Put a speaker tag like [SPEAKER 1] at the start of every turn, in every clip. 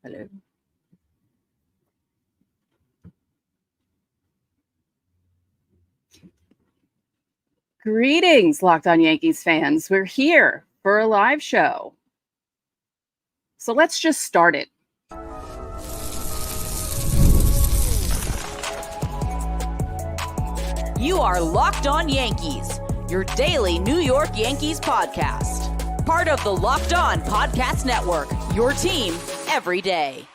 [SPEAKER 1] Hello. Greetings, Locked On Yankees fans. We're here for a live show. So let's just start it.
[SPEAKER 2] You are Locked On Yankees, your daily New York Yankees podcast. Part of the Locked On Podcast Network, your team every day.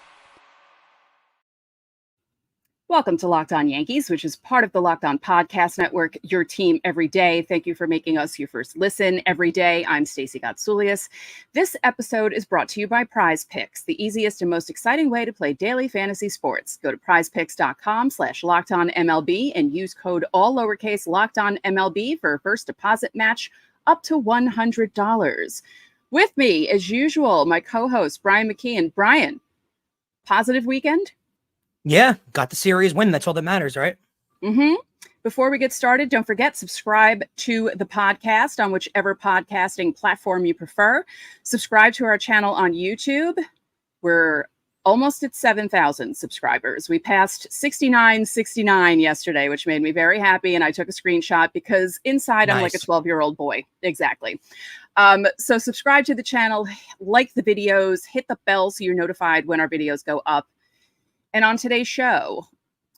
[SPEAKER 1] Welcome to Locked On Yankees, which is part of the Locked On Podcast Network, your team every day. Thank you for making us your first listen every day. I'm Stacey Gotsulias. This episode is brought to you by Prize Picks, the easiest and most exciting way to play daily fantasy sports. Go to prizepicks.com/LockedOnMLB and use code all lowercase LockedOnMLB for a first deposit match up to $100. With me, as usual, my co-host, Brian McKeon. Brian, positive weekend?
[SPEAKER 3] Yeah, got the series win. That's all that matters, right?
[SPEAKER 1] Mm-hmm. Before we get started, don't forget, subscribe to the podcast on whichever podcasting platform you prefer. Subscribe to our channel on YouTube. We're almost at 7,000 subscribers. We passed 69 yesterday, which made me very happy. And I took a screenshot because inside I'm like a 12-year-old boy. Exactly. So subscribe to the channel, like the videos, hit the bell so you're notified when our videos go up. And on today's show,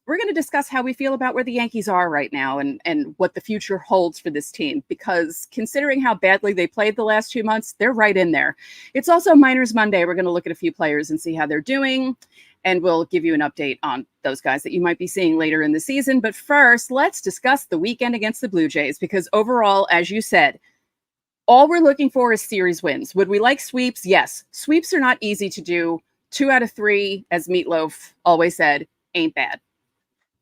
[SPEAKER 1] we're going to discuss how we feel about where the Yankees are right now and what the future holds for this team. Because considering how badly they played the last 2 months, they're right in there. It's also Minors Monday. We're going to look at a few players and see how they're doing. And we'll give you an update on those guys that you might be seeing later in the season. But first, let's discuss the weekend against the Blue Jays. Because overall, as you said, all we're looking for is series wins. Would we like sweeps? Yes. Sweeps are not easy to do. 2 out of 3, as Meatloaf always said, ain't bad.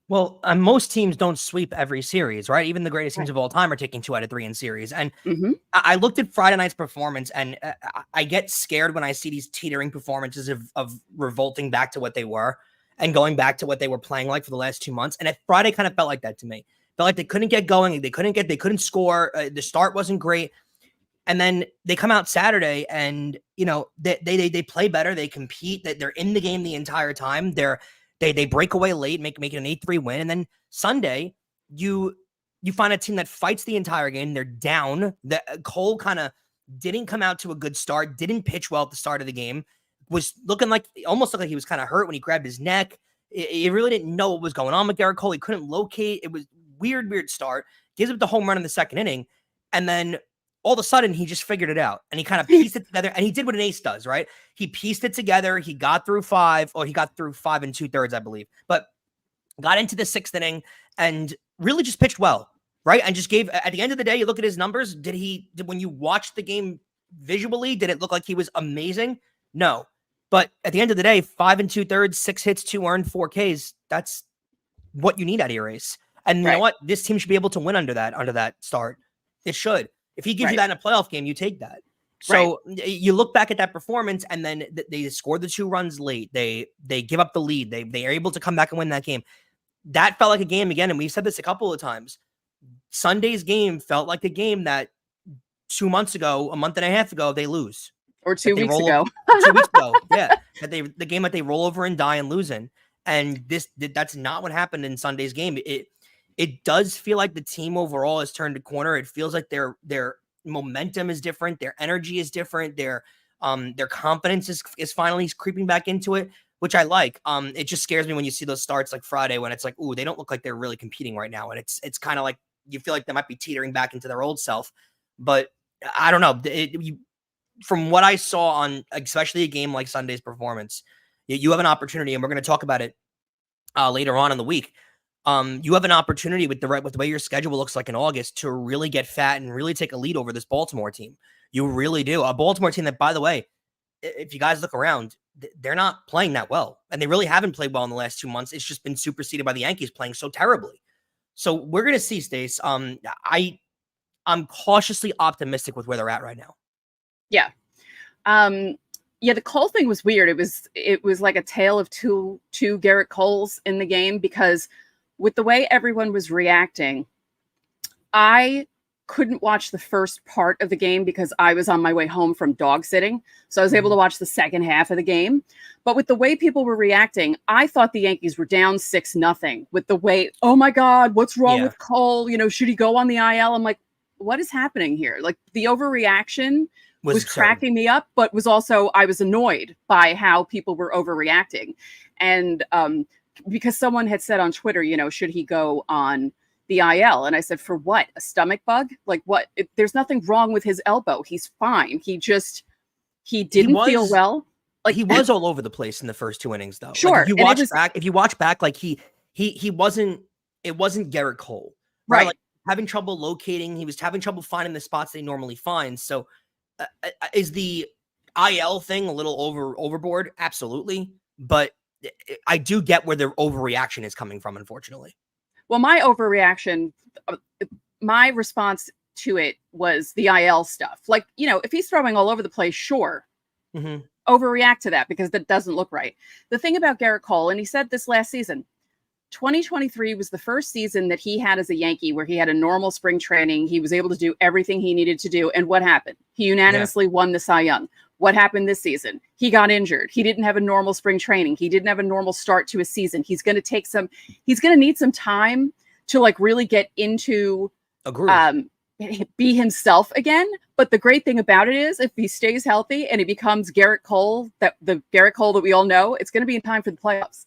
[SPEAKER 3] Well, most teams don't sweep every series, right? Even the greatest teams of all time are taking 2 out of 3 in series. And I looked at Friday night's performance, and I get scared when I see these teetering performances of revolting back to what they were and going back to what they were playing like for the last 2 months. And Friday kind of felt like that to me. Felt like they couldn't get going. They couldn't score. The start wasn't great. And then they come out Saturday and, you know, they play better. They compete. They're in the game the entire time. They break away late, make it an 8-3 win. And then Sunday, you find a team that fights the entire game. They're down. Cole kind of didn't come out to a good start, didn't pitch well at the start of the game, was almost looked like he was kind of hurt when he grabbed his neck. He really didn't know what was going on with Gerrit Cole. He couldn't locate. It was weird start. Gives up the home run in the second inning. And then all of a sudden, he just figured it out, and he kind of pieced it together, and he did what an ace does, right? He pieced it together. He got through 5 and 2/3, I believe, but got into the 6th inning and really just pitched well, right? And just gave, at the end of the day, you look at his numbers. When you watch the game visually, did it look like he was amazing? No. But at the end of the day, 5 and 2/3, 6 hits, 2 earned, 4 Ks. That's what you need out of your ace. And you know what? This team should be able to win under that start. It should. If he gives you that in a playoff game, you take that. So you look back at that performance, and then they scored the 2 runs late. They give up the lead. They are able to come back and win that game. That felt like a game again, and we've said this a couple of times. Sunday's game felt like a game that 2 months ago, a month and a half ago, they lose.
[SPEAKER 1] Or 2 weeks ago.
[SPEAKER 3] 2 weeks ago, yeah. The game that they roll over and die and lose in. And that's not what happened in Sunday's game. It does feel like the team overall has turned a corner. It feels like their momentum is different. Their energy is different. Their confidence is finally creeping back into it, which I like. It just scares me when you see those starts like Friday when it's like, ooh, they don't look like they're really competing right now. And it's kind of like you feel like they might be teetering back into their old self. But I don't know. From what I saw on especially a game like Sunday's performance, you have an opportunity, and we're going to talk about it later on in the week. You have an opportunity with the way your schedule looks like in August to really get fat and really take a lead over this Baltimore team. You really do. A Baltimore team that, by the way, if you guys look around, they're not playing that well. And they really haven't played well in the last 2 months. It's just been superseded by the Yankees playing so terribly. So we're going to see, Stace. I'm cautiously optimistic with where they're at right now.
[SPEAKER 1] Yeah. The Cole thing was weird. It was like a tale of two Gerrit Coles in the game, because with the way everyone was reacting, I couldn't watch the first part of the game because I was on my way home from dog sitting. So I was able to watch the second half of the game. But with the way people were reacting, I thought the Yankees were down 6-0 with the way, oh my God, what's wrong with Cole? Should he go on the IL? I'm like, what is happening here? Like, the overreaction was cracking me up, but I was annoyed by how people were overreacting. And because someone had said on Twitter, should he go on the IL? And I said, for what? A stomach bug? Like, what? There's nothing wrong with his elbow. He's fine. He didn't feel well.
[SPEAKER 3] Like, he was all over the place in the first 2 innings, though.
[SPEAKER 1] Sure.
[SPEAKER 3] Like, if you watch back, like he wasn't. It wasn't Gerrit Cole,
[SPEAKER 1] right?
[SPEAKER 3] Like, having trouble locating. He was having trouble finding the spots they normally find. So, is the IL thing a little overboard? Absolutely, but I do get where their overreaction is coming from, unfortunately.
[SPEAKER 1] Well, my overreaction, my response to it was the IL stuff. Like, if he's throwing all over the place, sure, overreact to that because that doesn't look right. The thing about Gerrit Cole, and he said this last season, 2023 was the first season that he had as a Yankee where he had a normal spring training. He was able to do everything he needed to do. And what happened? He unanimously won the Cy Young. What happened this season? He got injured. He didn't have a normal spring training. He didn't have a normal start to a season. He's going to need some time to like really get into, be himself again. But the great thing about it is if he stays healthy and he becomes Gerrit Cole, the Gerrit Cole that we all know, it's going to be in time for the playoffs,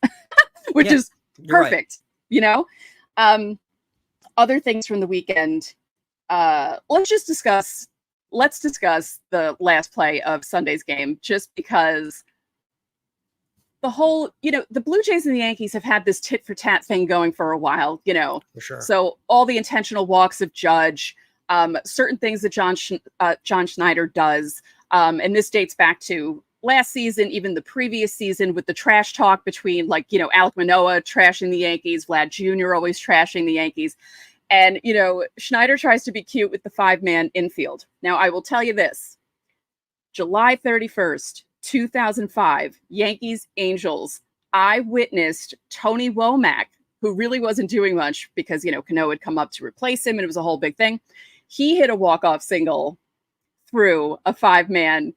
[SPEAKER 1] which is perfect. Right. Other things from the weekend. Let's discuss the last play of Sunday's game, just because the whole, the Blue Jays and the Yankees have had this tit for tat thing going for a while,
[SPEAKER 3] For sure.
[SPEAKER 1] So all the intentional walks of Judge, certain things that John Schneider does, and this dates back to last season, even the previous season, with the trash talk between Alek Manoah trashing the Yankees, Vlad Jr. always trashing the Yankees. And, Schneider tries to be cute with the 5-man infield. Now, I will tell you this. July 31st, 2005, Yankees, Angels. I witnessed Tony Womack, who really wasn't doing much because, Cano had come up to replace him and it was a whole big thing. He hit a walk-off single through a 5-man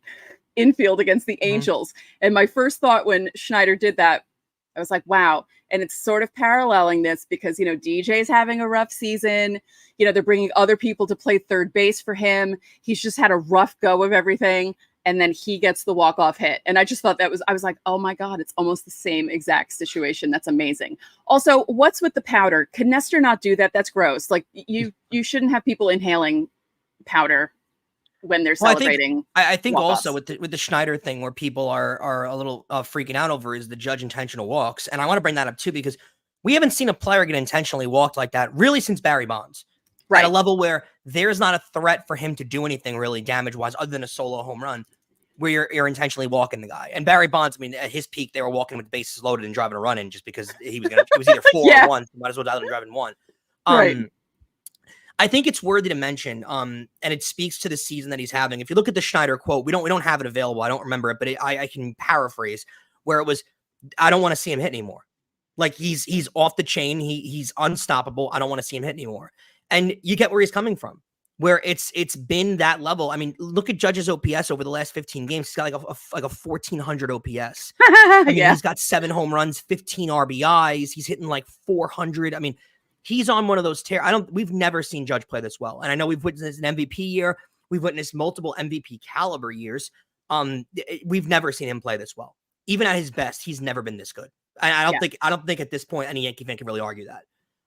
[SPEAKER 1] infield against the Angels. And my first thought when Schneider did that, I was like, wow. And it's sort of paralleling this because, DJ's having a rough season. They're bringing other people to play third base for him. He's just had a rough go of everything. And then he gets the walk-off hit. And I just thought I was like, oh my God, it's almost the same exact situation. That's amazing. Also, what's with the powder? Can Nestor not do that? That's gross. Like you shouldn't have people inhaling powder when they're celebrating.
[SPEAKER 3] I think also with the Schneider thing where people are a little freaking out over is the Judge intentional walks. And I want to bring that up too, because we haven't seen a player get intentionally walked like that really since Barry Bonds. Right. At a level where there's not a threat for him to do anything really damage-wise other than a solo home run where you're intentionally walking the guy. And Barry Bonds, I mean, at his peak, they were walking with the bases loaded and driving a run in just because it was either 4 or 1. So might as well dial and drive in 1.
[SPEAKER 1] Right.
[SPEAKER 3] I think it's worthy to mention, and it speaks to the season that he's having. If you look at the Schneider quote, we don't have it available. I don't remember it, but I can paraphrase where it was, I don't want to see him hit anymore. Like he's off the chain. He's unstoppable. I don't want to see him hit anymore. And you get where he's coming from, where it's been that level. I mean, look at Judge's OPS over the last 15 games. He's got like a 1,400 OPS. I mean, he's got 7 home runs, 15 RBIs. He's hitting like 400. I mean, he's on one of those we've never seen Judge play this well. And I know we've witnessed an MVP year. We've witnessed multiple MVP caliber years. We've never seen him play this well. Even at his best, he's never been this good. And I don't think at this point any Yankee fan can really argue that.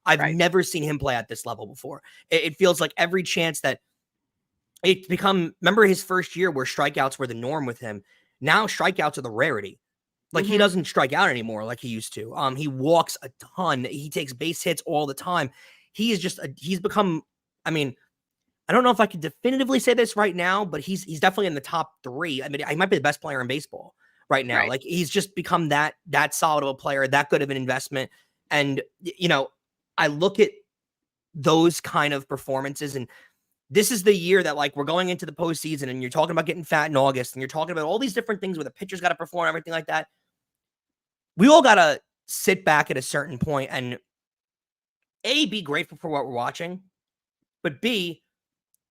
[SPEAKER 3] I've never seen him play at this level before. It feels like every chance that it's become, remember his first year where strikeouts were the norm with him. Now strikeouts are the rarity. Like he doesn't strike out anymore like he used to. He walks a ton. He takes base hits all the time. He's become, I mean, I don't know if I can definitively say this right now, but he's definitely in the top 3. I mean, he might be the best player in baseball right now. Right. Like he's just become that solid of a player, that good of an investment. And, I look at those kind of performances, and this is the year that like we're going into the postseason and you're talking about getting fat in August and you're talking about all these different things where the pitcher's got to perform, everything like that. We all got to sit back at a certain point and A, be grateful for what we're watching, but B,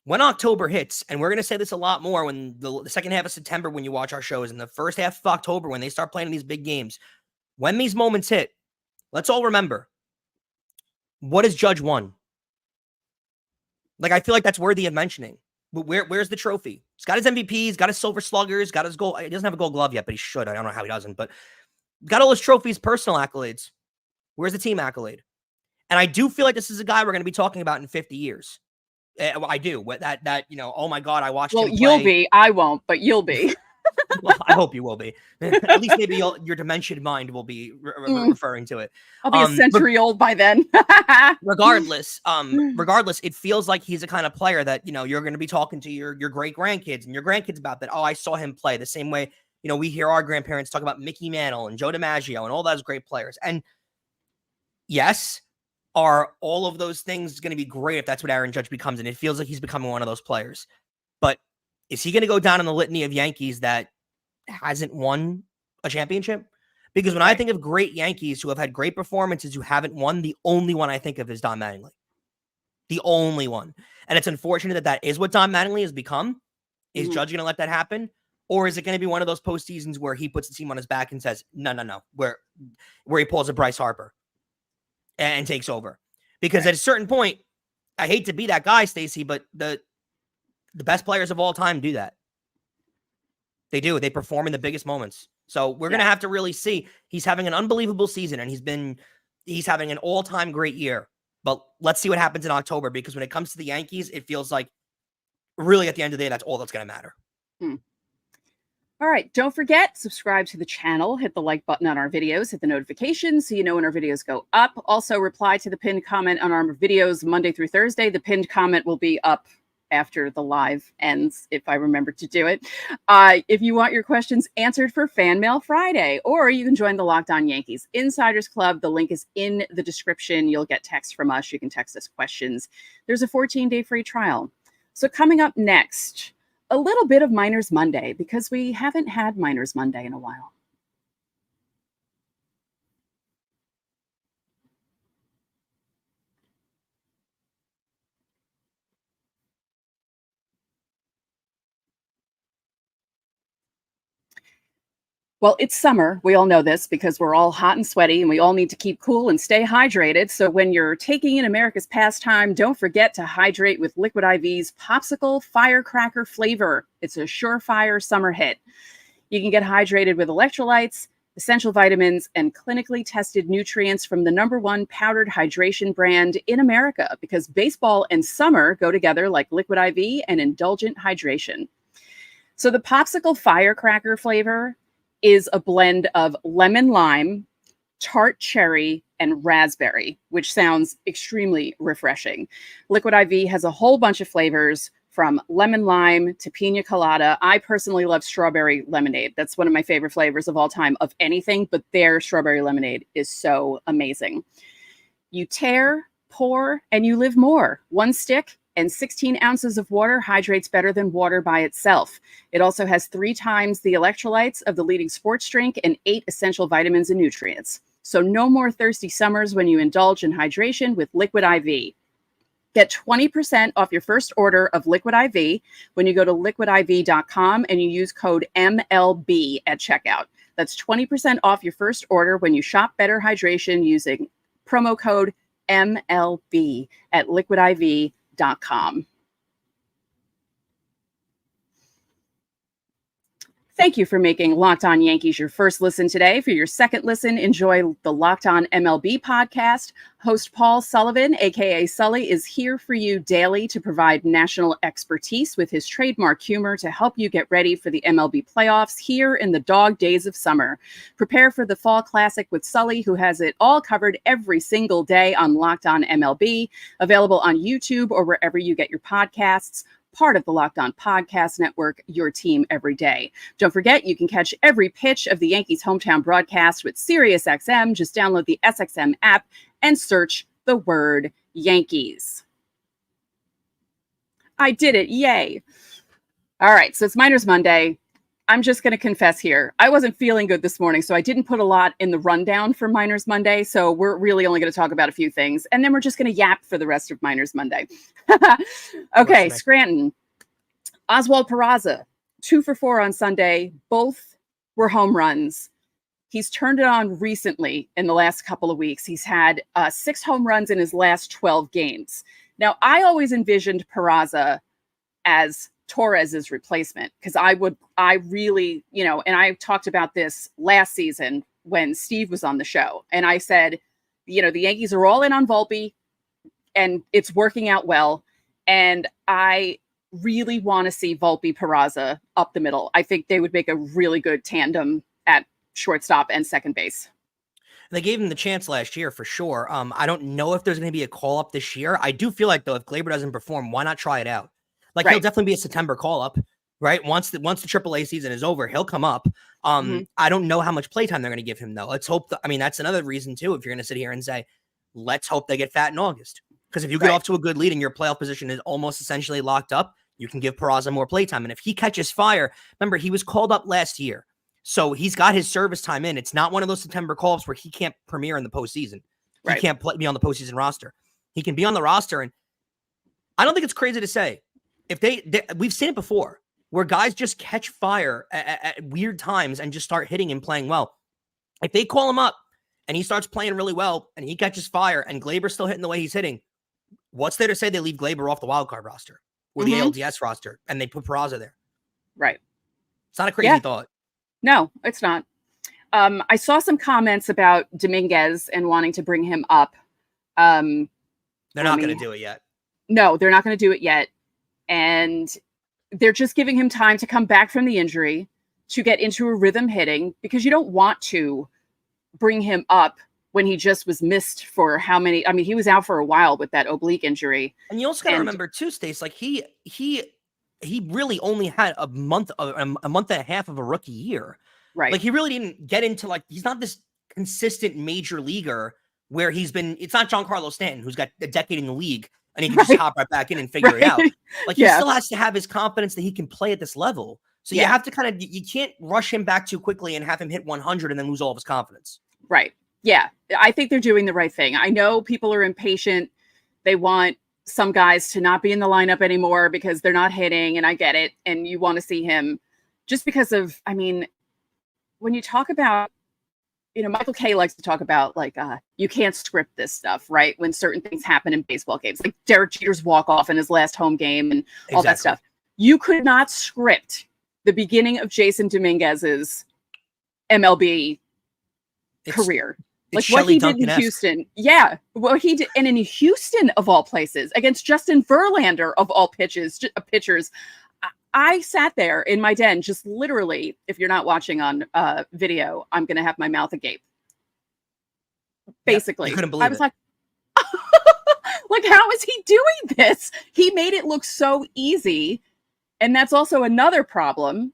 [SPEAKER 3] when October hits, and we're going to say this a lot more when the second half of September, when you watch our shows, and the first half of October, when they start playing these big games, when these moments hit, let's all remember, what has Judge won? Like, I feel like that's worthy of mentioning. But where's the trophy? He's got his MVP, he's got his Silver Slugger, he's got his gold. He doesn't have a gold glove yet, but he should. I don't know how he doesn't, but got all his trophies, personal accolades. Where's the team accolade? And I do feel like this is a guy we're going to be talking about in 50 years. I do. That oh my God, I watched him play.
[SPEAKER 1] You'll be. I won't, but you'll be.
[SPEAKER 3] Well, I hope you will be. At least maybe your demented mind will be referring to it.
[SPEAKER 1] I'll be a century old by then.
[SPEAKER 3] regardless, it feels like he's the kind of player that, you're going to be talking to your great grandkids and your grandkids about that. Oh, I saw him play the same way. We hear our grandparents talk about Mickey Mantle and Joe DiMaggio and all those great players. And yes, are all of those things going to be great if that's what Aaron Judge becomes? And it feels like he's becoming one of those players. But is he going to go down in the litany of Yankees that hasn't won a championship? Because when I think of great Yankees who have had great performances who haven't won, the only one I think of is Don Mattingly. The only one. And it's unfortunate that is what Don Mattingly has become. Is Judge going to let that happen? Or is it going to be one of those postseasons where he puts the team on his back and says, no, where he pulls a Bryce Harper and takes over? Because at a certain point, I hate to be that guy, Stacey, but the best players of all time do that. They do. They perform in the biggest moments. So we're going to have to really see. He's having an unbelievable season, and he's having an all-time great year. But let's see what happens in October, because when it comes to the Yankees, it feels like really at the end of the day, that's all that's going to matter.
[SPEAKER 1] All right. Don't forget, subscribe to the channel, hit the like button on our videos, hit the notifications so you know when our videos go up. Also, reply to the pinned comment on our videos Monday through Thursday. The pinned comment will be up after the live ends, if I remember to do it. If you want your questions answered for Fan Mail Friday, or you can join the Locked On Yankees Insiders Club. The link is in the description. You'll get text from us. You can text us questions. There's a 14-day free trial. So coming up next, a little bit of Miners Monday, because we haven't had Miners Monday in a while. Well, it's summer. We all know this because we're all hot and sweaty and we all need to keep cool and stay hydrated. So when you're taking in America's pastime, don't forget to hydrate with Liquid IV's Popsicle Firecracker flavor. It's a surefire summer hit. You can get hydrated with electrolytes, essential vitamins, and clinically tested nutrients from the #1 powdered hydration brand in America, because baseball and summer go together like Liquid IV and indulgent hydration. So the Popsicle Firecracker flavor is a blend of lemon lime, tart cherry, and raspberry, which sounds extremely refreshing. Liquid IV has a whole bunch of flavors, from lemon lime to pina colada. I personally love strawberry lemonade. That's one of my favorite flavors of all time of anything, but their strawberry lemonade is so amazing. You tear, pour, and you live more. One stick and 16 ounces of water hydrates better than water by itself. It also has 3 times the electrolytes of the leading sports drink and 8 essential vitamins and nutrients. So no more thirsty summers when you indulge in hydration with Liquid IV. Get 20% off your first order of Liquid IV when you go to liquidiv.com and you use code MLB at checkout. That's 20% off your first order when you shop Better Hydration using promo code MLB at liquidiv.com. Thank you for making Locked On Yankees your first listen today. For your second listen, enjoy the Locked On MLB podcast. Host Paul Sullivan, aka Sully, is here for you daily to provide national expertise with his trademark humor to help you get ready for the MLB playoffs here in the dog days of summer. Prepare for the Fall Classic with Sully, who has it all covered every single day on Locked On MLB, available on YouTube or wherever you get your podcasts. Part of the Locked On Podcast Network, your team every day. Don't forget, you can catch every pitch of the Yankees hometown broadcast with SiriusXM. Just download the SXM app and search the word Yankees. I did it. Yay. All right. So it's Miners Monday. I'm just going to confess here. I wasn't feeling good this morning, so I didn't put a lot in the rundown for Miners Monday. So we're really only going to talk about a few things, and then we're just going to yap for the rest of Miners Monday. Okay, Scranton. Oswald Peraza, 2 for 4 on Sunday. Both were home runs. He's turned it on recently in the last couple of weeks. He's had 6 home runs in his last 12 games. Now, I always envisioned Peraza as Torres's replacement because I really, and I talked about this last season when Steve was on the show. And I said, the Yankees are all in on Volpe and it's working out well. And I really want to see Volpe Peraza up the middle. I think they would make a really good tandem at shortstop and second base.
[SPEAKER 3] They gave him the chance last year for sure. I don't know if there's going to be a call up this year. I do feel like though, if Gleyber doesn't perform, why not try it out? Like he'll definitely be a September call up, right? Once the AAA season is over, he'll come up. I don't know how much playtime they're going to give him though. Let's hope. That's another reason too. If you're going to sit here and say, let's hope they get fat in August, because if you get off to a good lead and your playoff position is almost essentially locked up, you can give Peraza more playtime. And if he catches fire, remember he was called up last year, so he's got his service time in. It's not one of those September call-ups where he can't premiere in the postseason. He can't be on the postseason roster. He can be on the roster, and I don't think it's crazy to say. If we've seen it before where guys just catch fire at weird times and just start hitting and playing well. If they call him up and he starts playing really well and he catches fire and Gleyber's still hitting the way he's hitting, what's there to say they leave Gleyber off the wildcard roster or the ALDS roster and they put Peraza there?
[SPEAKER 1] Right.
[SPEAKER 3] It's not a crazy thought.
[SPEAKER 1] No, it's not. I saw some comments about Dominguez and wanting to bring him up.
[SPEAKER 3] They're not going to do it yet.
[SPEAKER 1] No, they're not going to do it yet. And they're just giving him time to come back from the injury, to get into a rhythm hitting, because you don't want to bring him up when he just was missed for how many? I mean, he was out for a while with that oblique injury.
[SPEAKER 3] And you also got to remember too, Stace, like he really only had a month and a half of a rookie year.
[SPEAKER 1] Right.
[SPEAKER 3] Like he really didn't get into he's not this consistent major leaguer where it's not Giancarlo Stanton who's got a decade in the league and he can just hop right back in and figure it out. Like he still has to have his confidence that he can play at this level. So you have to you can't rush him back too quickly and have him hit 100 and then lose all of his confidence.
[SPEAKER 1] Right. Yeah. I think they're doing the right thing. I know people are impatient. They want some guys to not be in the lineup anymore because they're not hitting, and I get it. And you want to see him just because of, when you talk about, Michael Kay likes to talk about you can't script this stuff, right? When certain things happen in baseball games, like Derek Jeter's walk off in his last home game and all that stuff. You could not script the beginning of Jasson Dominguez's MLB career. Like what he did in Houston. Yeah. What he did. And in Houston, of all places, against Justin Verlander, of all pitchers, I sat there in my den, just literally, if you're not watching on video, I'm going to have my mouth agape. Basically.
[SPEAKER 3] You couldn't believe it.
[SPEAKER 1] I was like, how is he doing this? He made it look so easy. And that's also another problem,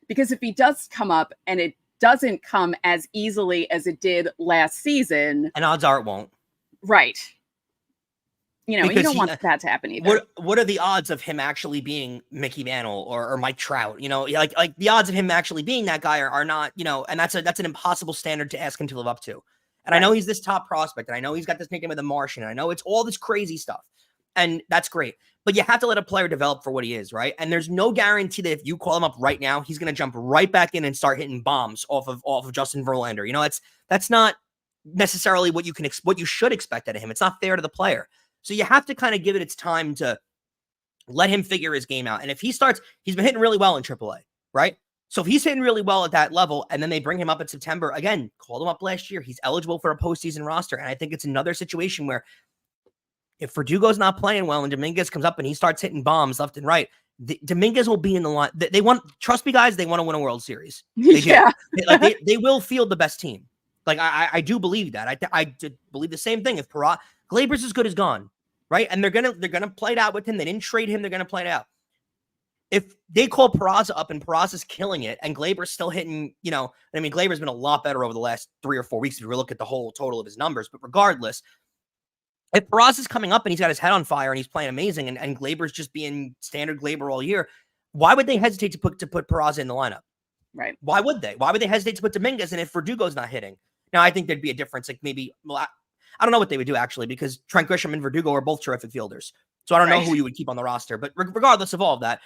[SPEAKER 1] because if he does come up and it doesn't come as easily as it did last season.
[SPEAKER 3] And odds are it won't.
[SPEAKER 1] Right. You don't want that to happen either.
[SPEAKER 3] What are the odds of him actually being Mickey Mantle or Mike Trout? Like the odds of him actually being that guy are not, and that's an impossible standard to ask him to live up to. And I know he's this top prospect, and I know he's got this nickname of the Martian, and I know it's all this crazy stuff. And that's great. But you have to let a player develop for what he is, right? And there's no guarantee that if you call him up right now, he's going to jump right back in and start hitting bombs off of Justin Verlander. That's not necessarily what you should expect out of him. It's not fair to the player. So you have to kind of give it its time to let him figure his game out. And if he's been hitting really well in AAA, right? So if he's hitting really well at that level and then they bring him up in September, again, called him up last year, he's eligible for a postseason roster. And I think it's another situation where if Verdugo's not playing well and Dominguez comes up and he starts hitting bombs left and right, Dominguez will be in the line. Trust me, guys, they want to win a World Series. They do. They will field the best team. I do believe that. I believe the same thing. If Gleyber's as good as gone, right? And they're gonna play it out with him. They didn't trade him. They're gonna play it out. If they call Peraza up and Peraza's killing it and Gleyber's still hitting, Gleyber's been a lot better over the last 3 or 4 weeks if you look at the whole total of his numbers. But regardless, if Peraza's coming up and he's got his head on fire and he's playing amazing and Gleyber's just being standard Gleyber all year, why would they hesitate to put Peraza in the lineup?
[SPEAKER 1] Right.
[SPEAKER 3] Why would they? Why would they hesitate to put Dominguez in if Verdugo's not hitting? Now, I think there'd be a difference. Like maybe, well, I don't know what they would do actually, because Trent Grisham and Verdugo are both terrific fielders. So I don't know who you would keep on the roster. But regardless of all of that,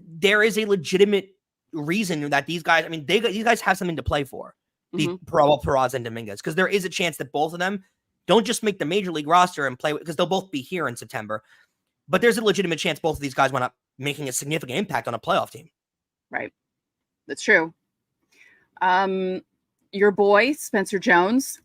[SPEAKER 3] there is a legitimate reason that these guys, I mean, these guys have something to play for. The Peraza and Dominguez, because there is a chance that both of them don't just make the major league roster and play, because they'll both be here in September. But there's a legitimate chance both of these guys wind up making a significant impact on a playoff team.
[SPEAKER 1] Right. That's true. Your boy, Spencer Jones,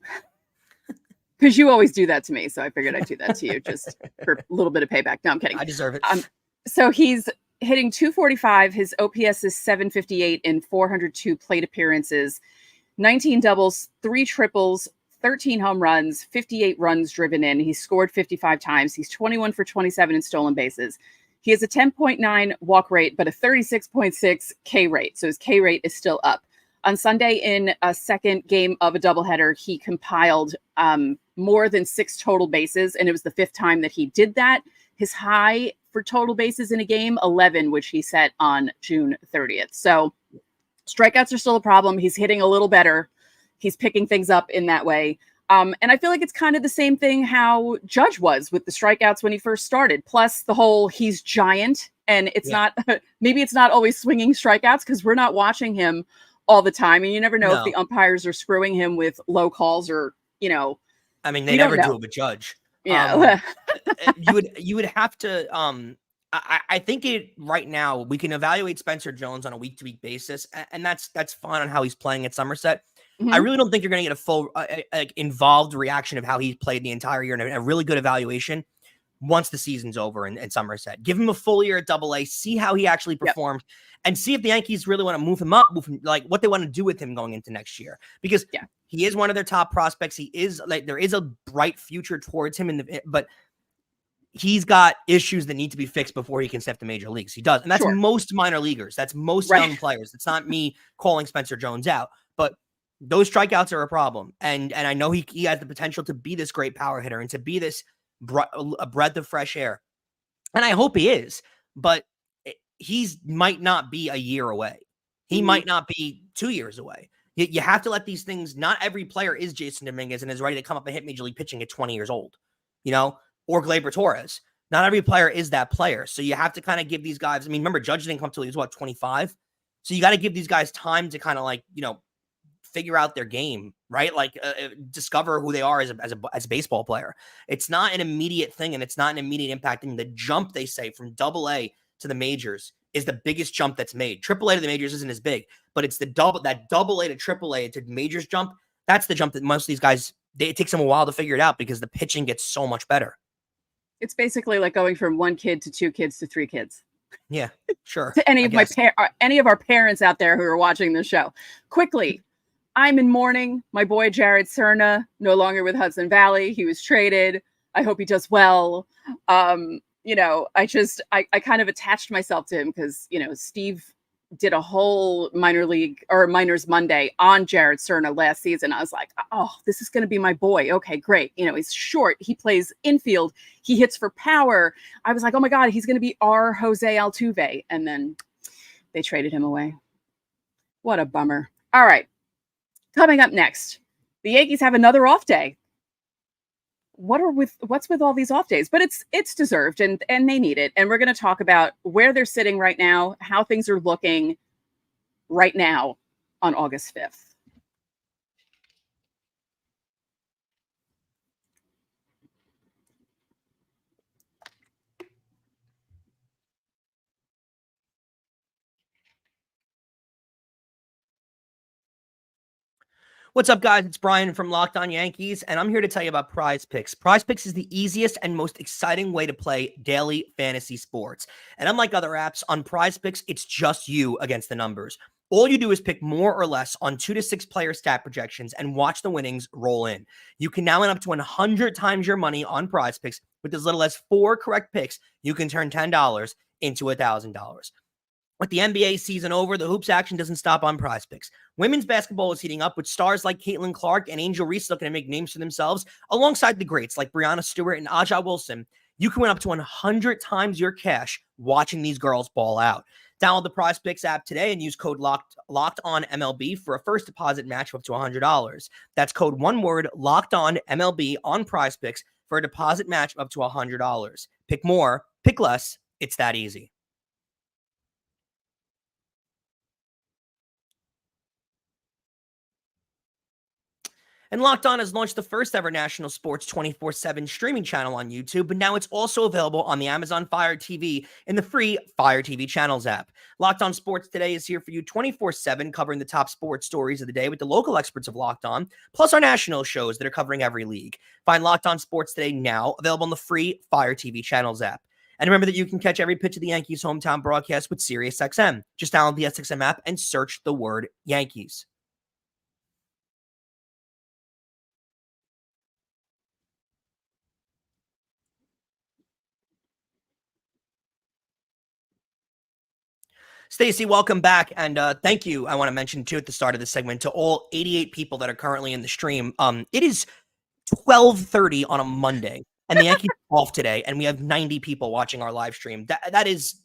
[SPEAKER 1] because you always do that to me. So I figured I'd do that to you just for a little bit of payback. No, I'm kidding.
[SPEAKER 3] I deserve it.
[SPEAKER 1] So he's hitting 245. His OPS is 758 in 402 plate appearances, 19 doubles, 3 triples, 13 home runs, 58 runs driven in. He's scored 55 times. He's 21 for 27 in stolen bases. He has a 10.9 walk rate, but a 36.6 K rate. So his K rate is still up. On Sunday, in a second game of a doubleheader, he compiled more than 6 total bases, and it was the 5th time that he did that. His high for total bases in a game, 11, which he set on June 30th. So strikeouts are still a problem. He's hitting a little better. He's picking things up in that way. And I feel like it's kind of the same thing how Judge was with the strikeouts when he first started. Plus the whole he's giant, and it's not, maybe it's not always swinging strikeouts because we're not watching him all the time. And you never know if the umpires are screwing him with low calls or,
[SPEAKER 3] I mean, they never do it with Judge.
[SPEAKER 1] Yeah.
[SPEAKER 3] You would have to, I think right now we can evaluate Spencer Jones on a week-to-week basis, and that's fine on how he's playing at Somerset. I really don't think you're going to get a full involved reaction of how he's played the entire year and a really good evaluation once the season's over in Somerset. Give him a full year at AA, see how he actually performed, and see if the Yankees really want to move him up, like what they want to do with him going into next year. Because he is one of their top prospects. He is there is a bright future towards him, but he's got issues that need to be fixed before he can step to major leagues. He does. And that's most minor leaguers. That's most young players. It's not me calling Spencer Jones out, but those strikeouts are a problem. And I know he has the potential to be this great power hitter and to be this a breath of fresh air. And I hope he is, but he's might not be a year away. He might not be 2 years away. You have to let these things, not every player is Jasson Dominguez and is ready to come up and hit major league pitching at 20 years old, or Gleyber Torres. Not every player is that player. So you have to kind of give these guys, I mean, remember Judge didn't come till he was 25. So you got to give these guys time to kind of figure out their game, right? Discover who they are as a baseball player. It's not an immediate thing, and it's not an immediate impact. And the jump, they say, from AA to the majors is the biggest jump that's made. AAA to the majors isn't as big, but it's that AA to AAA to majors jump. That's the jump that most of these guys, it takes them a while to figure it out because the pitching gets so much better.
[SPEAKER 1] It's basically like going from 1 kid to 2 kids to 3 kids.
[SPEAKER 3] Yeah, sure.
[SPEAKER 1] To any of our parents out there who are watching this show. Quickly, I'm in mourning. My boy Gerrit Cole, no longer with Hudson Valley. He was traded. I hope he does well. I kind of attached myself to him because, Steve did a whole minors Monday on Gerrit Cole last season. I was like, oh, this is going to be my boy. Okay, great. He's short. He plays infield. He hits for power. I was like, oh my God, he's going to be our Jose Altuve. And then they traded him away. What a bummer. All right. Coming up next, the Yankees have another off day. What's with all these off days? But it's deserved and they need it. And we're going to talk about where they're sitting right now, how things are looking right now on August 5th.
[SPEAKER 3] What's up, guys? It's Brian from Locked On Yankees, and I'm here to tell you about Prize Picks. Prize Picks is the easiest and most exciting way to play daily fantasy sports. And unlike other apps, on Prize Picks, it's just you against the numbers. All you do is pick more or less on 2 to 6 player stat projections and watch the winnings roll in. You can now win up to 100 times your money on Prize Picks. With as little as 4 correct picks, you can turn $10 into $1,000. With the NBA season over, the hoops action doesn't stop on Prize Picks. Women's basketball is heating up with stars like Caitlin Clark and Angel Reese looking to make names for themselves, alongside the greats like Breanna Stewart and Aja Wilson. You can win up to 100 times your cash watching these girls ball out. Download the PrizePicks app today and use code locked on MLB for a first deposit match of up to $100. That's code one word locked on MLB on PrizePicks for a deposit match of up to $100. Pick more, pick less. It's that easy. And Locked On has launched the first ever national sports 24/7 streaming channel on YouTube, but now it's also available on the Amazon Fire TV in the free Fire TV Channels app. Locked On Sports Today is here for you 24/7, covering the top sports stories of the day with the local experts of Locked On, plus our national shows that are covering every league. Find Locked On Sports Today now, available on the free Fire TV Channels app. And remember that you can catch every pitch of the Yankees' hometown broadcast with SiriusXM. Just download the SXM app and search the word Yankees. Stacey, welcome back. And thank you, I want to mention, too, at the start of this segment, to all 88 people that are currently in the stream. It is 12:30 on a Monday, and the Yankees are off today, and we have 90 people watching our live stream. That is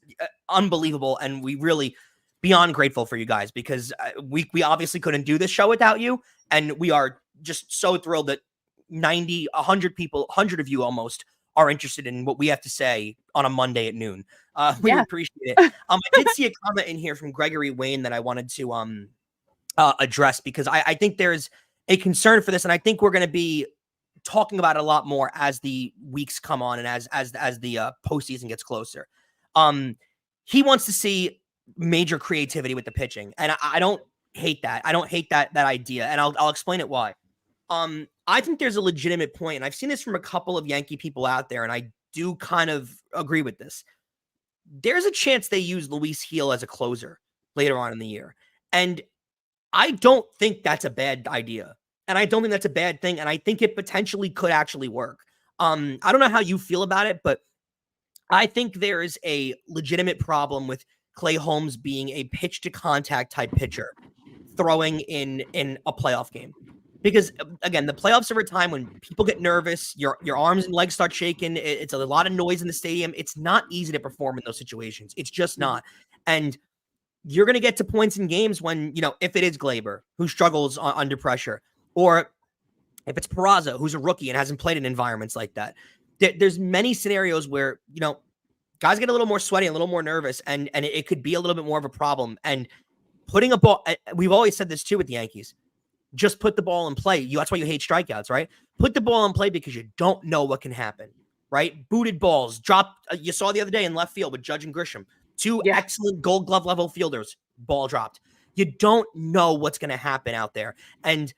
[SPEAKER 3] unbelievable, and we really beyond grateful for you guys, because we obviously couldn't do this show without you, and we are just so thrilled that 90, 100 people, 100 of you almost, are interested in what we have to say on a Monday at noon. We appreciate it. I did see a comment in here from Gregory Wayne that I wanted to address, because I think there's a concern for this, and I think we're going to be talking about it a lot more as the weeks come on and as the postseason gets closer. He wants to see major creativity with the pitching, and I don't hate that. I don't hate that idea, and I'll explain it why. I think there's a legitimate point, and I've seen this from a couple of Yankee people out there, and I do kind of agree with this. There's a chance they use Luis Gil as a closer later on in the year, and I don't think that's a bad idea, and I don't think that's a bad thing, and I think it potentially could actually work. I don't know how you feel about it, but I think there is a legitimate problem with Clay Holmes being a pitch-to-contact type pitcher throwing in a playoff game. Because, again, the playoffs are a time when people get nervous, your arms and legs start shaking, it's a lot of noise in the stadium. It's not easy to perform in those situations. It's just not. And you're going to get to points in games when, if it is Glaber, who struggles under pressure, or if it's Peraza, who's a rookie and hasn't played in environments like that. There's many scenarios where, guys get a little more sweaty, a little more nervous, and it could be a little bit more of a problem. And putting a ball, we've always said this too with the Yankees, just put the ball in play. That's why you hate strikeouts, right? Put the ball in play because you don't know what can happen, right? Booted balls, dropped. You saw the other day in left field with Judge and Grisham, two excellent Gold Glove level fielders, ball dropped. You don't know what's going to happen out there. And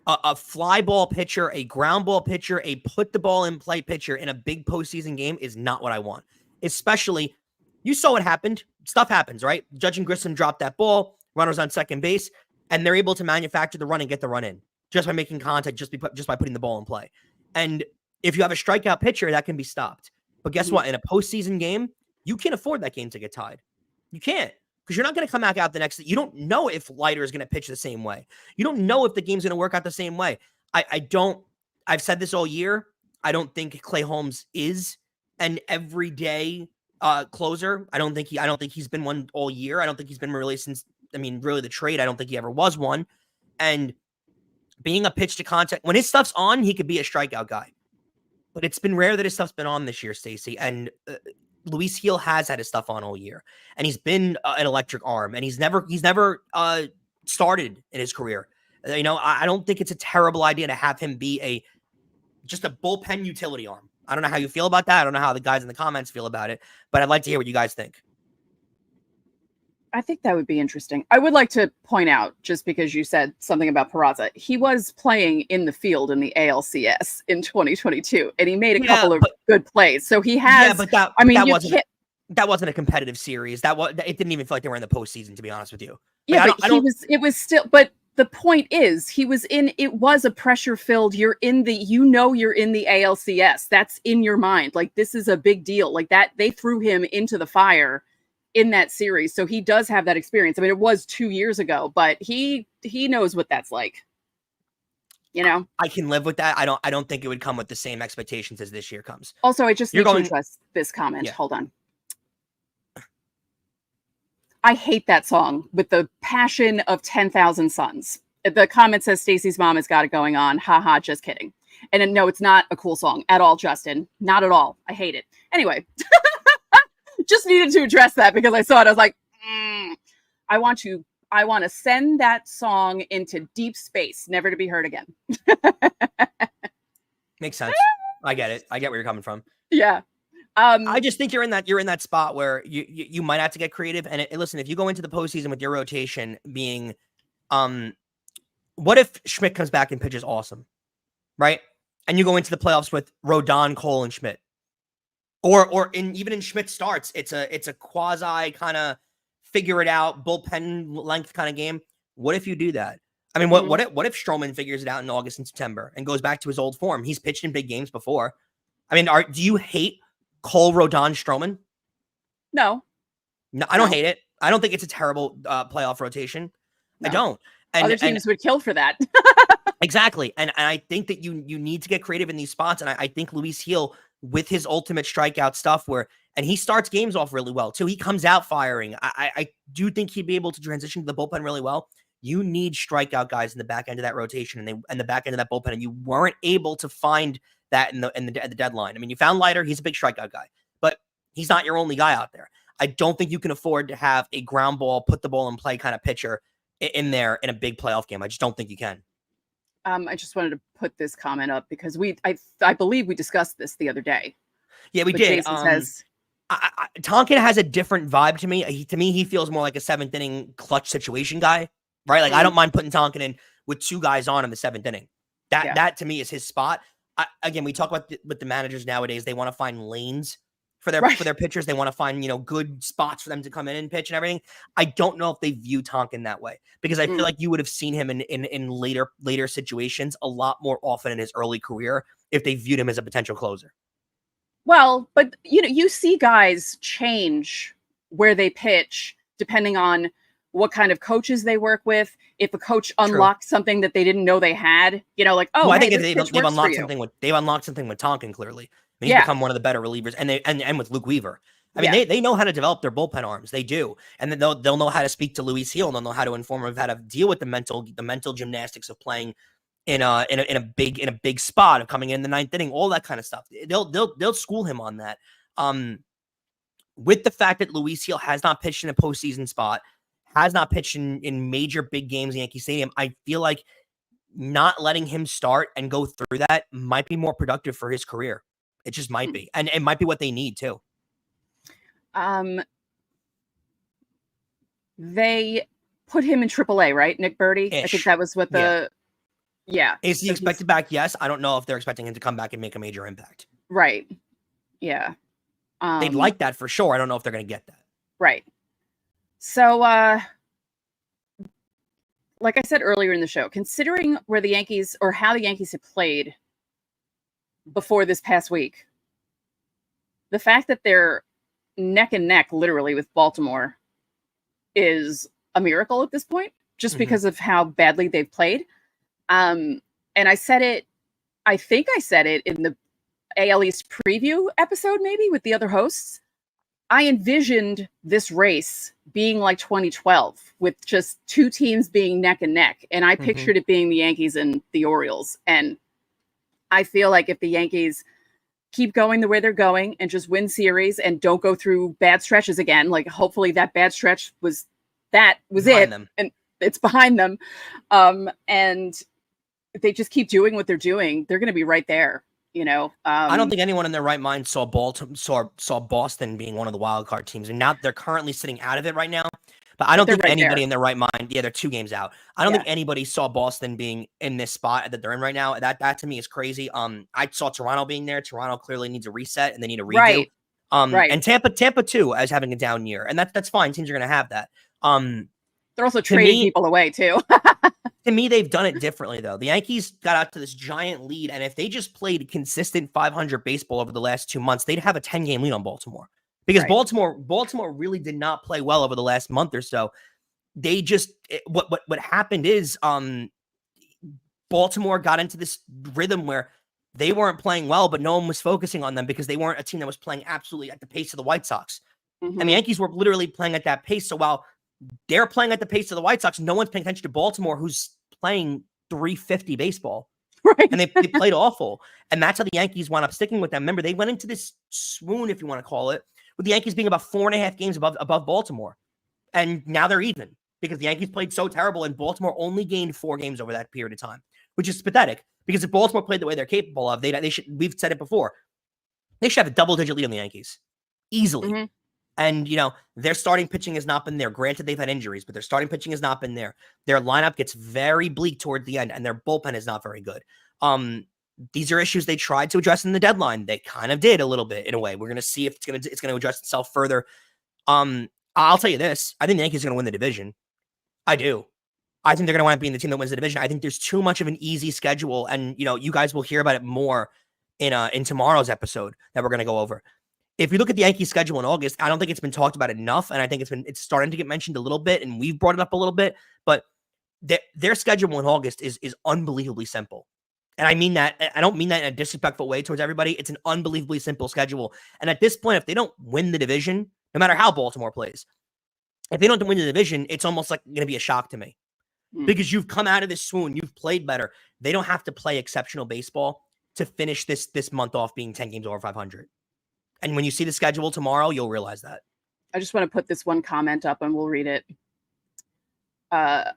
[SPEAKER 3] a fly ball pitcher, a ground ball pitcher, a put the ball in play pitcher in a big postseason game is not what I want. Especially, you saw what happened. Stuff happens, right? Judge and Grisham dropped that ball. Runners on second base, and they're able to manufacture the run and get the run in just by making contact, just by putting the ball in play. And if you have a strikeout pitcher, that can be stopped. But guess what? In a postseason game, you can't afford that game to get tied. You can't, because you're not going to come back out the next. You don't know if Leiter is going to pitch the same way. You don't know if the game's going to work out the same way. I've said this all year. I don't think Clay Holmes is an everyday closer. I don't think he's been one all year. I don't think he's been really since. Really the trade, I don't think he ever was one. And being a pitch to contact, when his stuff's on, he could be a strikeout guy. But it's been rare that his stuff's been on this year, Stacey. And Luis Gil has had his stuff on all year. And he's been an electric arm. And he's never started in his career. I don't think it's a terrible idea to have him be just a bullpen utility arm. I don't know how you feel about that. I don't know how the guys in the comments feel about it. But I'd like to hear what you guys think.
[SPEAKER 1] I think that would be interesting. I would like to point out, just because you said something about Peraza, he was playing in the field in the ALCS in 2022, and he made a couple of good plays. So he has. Yeah, but
[SPEAKER 3] that wasn't a competitive series. It didn't even feel like they were in the postseason, to be honest with you.
[SPEAKER 1] It was still. But the point is, he was in. It was a pressure filled. You're in the ALCS. That's in your mind. Like, this is a big deal. Like that, they threw him into the fire in that series. So he does have that experience. It was 2 years ago, but he knows what that's like.
[SPEAKER 3] I can live with that. I don't think it would come with the same expectations as this year comes.
[SPEAKER 1] Also, I just need to address this comment.
[SPEAKER 3] Yeah.
[SPEAKER 1] Hold on. I hate that song with the passion of 10,000 suns. The comment says Stacey's mom has got it going on. Haha, just kidding. And no, it's not a cool song at all, Justin. Not at all. I hate it. Anyway, just needed to address that because I saw it. I was like, I want to send that song into deep space, never to be heard again.
[SPEAKER 3] Makes sense. I get it. I get where you're coming from.
[SPEAKER 1] Yeah.
[SPEAKER 3] I just think you're in that spot where you might have to get creative. And listen, if you go into the postseason with your rotation being, what if Schmidt comes back and pitches awesome, right? And you go into the playoffs with Rodon, Cole, and Schmidt, or even in Schmidt starts, it's a quasi kind of figure it out bullpen length kind of game. What if you do that? I mean, what if Stroman figures it out in August and September and goes back to his old form? He's pitched in big games before. I mean, do you hate Cole, Rodon, Stroman?
[SPEAKER 1] No,
[SPEAKER 3] I don't hate it. I don't think it's a terrible playoff rotation. No. I don't. And
[SPEAKER 1] other teams would kill for that.
[SPEAKER 3] Exactly. And I think that you need to get creative in these spots. And I think Luis Gil, with his ultimate strikeout stuff, and he starts games off really well too. He comes out firing. I do think he'd be able to transition to the bullpen really well. You need strikeout guys in the back end of that rotation and the back end of that bullpen. And you weren't able to find that at the deadline. I mean, you found Leiter. He's a big strikeout guy, but he's not your only guy out there. I don't think you can afford to have a ground ball, put the ball in play kind of pitcher in there in a big playoff game. I just don't think you can.
[SPEAKER 1] I just wanted to put this comment up because I believe we discussed this the other day.
[SPEAKER 3] Yeah, we did.
[SPEAKER 1] Jason says
[SPEAKER 3] Tonkin has a different vibe to me. To me, he feels more like a seventh inning clutch situation guy, right? Like I don't mind putting Tonkin in with two guys on in the seventh inning. That to me is his spot. Again, we talk about with the managers nowadays. They want to find lanes for their pitchers. They want to find good spots for them to come in and pitch and everything. I don't know if they view Tonkin that way because I feel like you would have seen him in later situations a lot more often in his early career if they viewed him as a potential closer.
[SPEAKER 1] Well, but you see guys change where they pitch depending on what kind of coaches they work with. If a coach unlocked something that they didn't know they had, I think
[SPEAKER 3] they've unlocked something with Tonkin clearly. I mean, he's become one of the better relievers, and with Luke Weaver. I mean, they know how to develop their bullpen arms. They do, and then they'll know how to speak to Luis Gil, and they'll know how to inform him of how to deal with the mental gymnastics of playing in a big spot, of coming in the ninth inning, all that kind of stuff. They'll school him on that. With the fact that Luis Gil has not pitched in a postseason spot, has not pitched in major big games in Yankee Stadium, I feel like not letting him start and go through that might be more productive for his career. It just might be. And it might be what they need too.
[SPEAKER 1] They put him in AAA, right? Nick Birdie. I think that was what
[SPEAKER 3] Is he expected back? Yes. I don't know if they're expecting him to come back and make a major impact.
[SPEAKER 1] Right. Yeah.
[SPEAKER 3] They'd like that for sure. I don't know if they're going to get that.
[SPEAKER 1] Right. So, like I said earlier in the show, considering where the Yankees or how the Yankees have played before this past week, the fact that they're neck and neck literally with Baltimore is a miracle at this point, just because of how badly they've played. And I think I said it in the AL East preview episode, maybe with the other hosts. I envisioned this race being like 2012 with just two teams being neck and neck. And I pictured it being the Yankees and the Orioles. And I feel like if the Yankees keep going the way they're going and just win series and don't go through bad stretches again, like hopefully that bad stretch was it. And it's behind them. And if they just keep doing what they're doing, they're going to be right there. I
[SPEAKER 3] don't think anyone in their right mind saw Boston being one of the wild card teams, and now they're currently sitting out of it right now. But I don't think anybody in their right mind. Yeah, they're 2 games out. I don't think anybody saw Boston being in this spot that they're in right now. That to me is crazy. I saw Toronto being there. Toronto clearly needs a reset and they need a redo. And Tampa too, as having a down year, and that's fine. Teams are going to have that.
[SPEAKER 1] They're also trading people away too.
[SPEAKER 3] To me, they've done it differently, though. The Yankees got out to this giant lead, and if they just played consistent 500 baseball over the last 2 months, they'd have a 10-game lead on Baltimore. Because Baltimore really did not play well over the last month or so. They just what happened is Baltimore got into this rhythm where they weren't playing well, but no one was focusing on them because they weren't a team that was playing absolutely at the pace of the White Sox. And the Yankees were literally playing at that pace. So while they're playing at the pace of the White Sox. No one's paying attention to Baltimore, who's playing 350 baseball.
[SPEAKER 1] Right.
[SPEAKER 3] And they played awful. And that's how the Yankees wound up sticking with them. Remember, they went into this swoon, if you want to call it, with the Yankees being about 4.5 games above Baltimore. And now they're even because the Yankees played so terrible and Baltimore only gained 4 games over that period of time, which is pathetic because if Baltimore played the way they're capable of, they should, we've said it before, they should have a double-digit lead on the Yankees easily. Mm-hmm. And, their starting pitching has not been there. Granted, they've had injuries, but their starting pitching has not been there. Their lineup gets very bleak toward the end, and their bullpen is not very good. These are issues they tried to address in the deadline. They kind of did a little bit in a way. We're going to see if it's going to address itself further. I'll tell you this. I think the Yankees are going to win the division. I do. I think they're going to wind up being the team that wins the division. I think there's too much of an easy schedule, and, you guys will hear about it more in tomorrow's episode that we're going to go over. If you look at the Yankees schedule in August, I don't think it's been talked about enough, and I think it's starting to get mentioned a little bit, and we've brought it up a little bit, but their schedule in August is unbelievably simple. And I mean that, I don't mean that in a disrespectful way towards everybody. It's an unbelievably simple schedule. And at this point, if they don't win the division, no matter how Baltimore plays, if they don't win the division, it's almost like going to be a shock to me because you've come out of this swoon. You've played better. They don't have to play exceptional baseball to finish this month off being 10 games over 500. And when you see the schedule tomorrow, you'll realize that.
[SPEAKER 1] I just want to put this one comment up and we'll read it.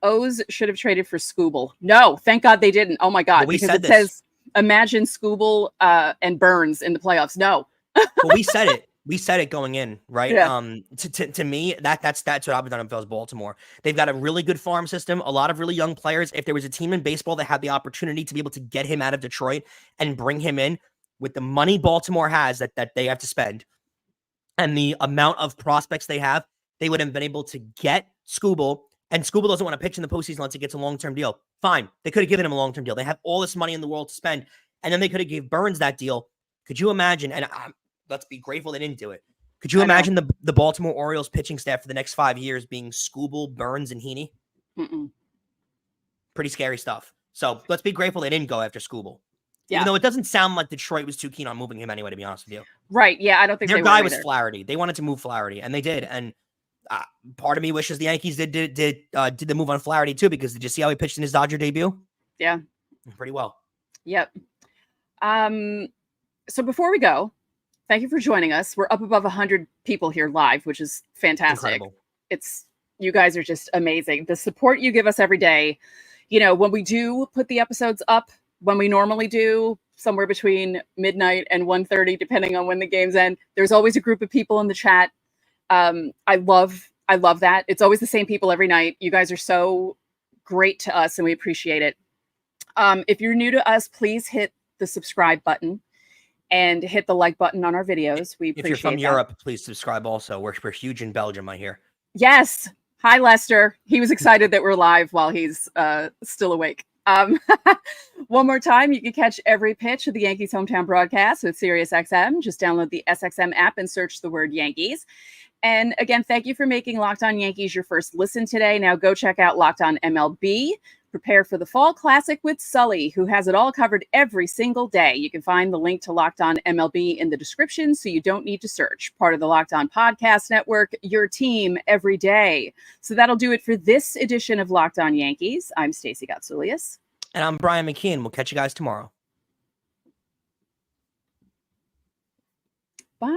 [SPEAKER 1] O's should have traded for Skubal. No, thank God they didn't. Oh my God. Because it says, imagine Skubal and Burns in the playoffs. No.
[SPEAKER 3] Well, we said it. We said it going in, right?
[SPEAKER 1] Yeah.
[SPEAKER 3] To me, that's what I've done if I was Baltimore. They've got a really good farm system, a lot of really young players. If there was a team in baseball that had the opportunity to be able to get him out of Detroit and bring him in with the money Baltimore has that they have to spend and the amount of prospects they have, they would have been able to get Skubal. And Skubal doesn't want to pitch in the postseason unless he gets a long-term deal. Fine. They could have given him a long-term deal. They have all this money in the world to spend. And then they could have gave Burns that deal. Could you imagine? And let's be grateful they didn't do it. Could you imagine the Baltimore Orioles pitching staff for the next 5 years being Skubal, Burns, and Heaney? Pretty scary stuff. So let's be grateful they didn't go after Skubal. Yeah. Even though it doesn't sound like Detroit was too keen on moving him anyway, to be honest with you.
[SPEAKER 1] Right. Yeah, I don't think
[SPEAKER 3] their guy was Flaherty. They wanted to move Flaherty, and they did. And part of me wishes the Yankees did the move on Flaherty too, because did you see how he pitched in his Dodger debut?
[SPEAKER 1] Yeah.
[SPEAKER 3] Pretty well.
[SPEAKER 1] Yep. So before we go, thank you for joining us. We're up above 100 people here live, which is fantastic.
[SPEAKER 3] Incredible.
[SPEAKER 1] You guys are just amazing. The support you give us every day. When we do put the episodes up, when we normally do, somewhere between midnight and 1:30, depending on when the games end, there's always a group of people in the chat. I love that. It's always the same people every night. You guys are so great to us and we appreciate it. If you're new to us, please hit the subscribe button and hit the like button on our videos. We appreciate it. If you're from
[SPEAKER 3] Europe, please subscribe also. We're huge in Belgium, I hear.
[SPEAKER 1] Yes. Hi, Lester. He was excited that we're live while he's still awake. One more time, you can catch every pitch of the Yankees hometown broadcast with SiriusXM. Just download the SXM app and search the word Yankees. And again, thank you for making Locked On Yankees your first listen today. Now go check out Locked On MLB. Prepare for the Fall Classic with Sully, who has it all covered every single day. You can find the link to Locked On MLB in the description, so you don't need to search. Part of the Locked On Podcast Network, your team every day. So that'll do it for this edition of Locked On Yankees. I'm Stacey Gotsulias.
[SPEAKER 3] And I'm Brian McKeon. We'll catch you guys tomorrow.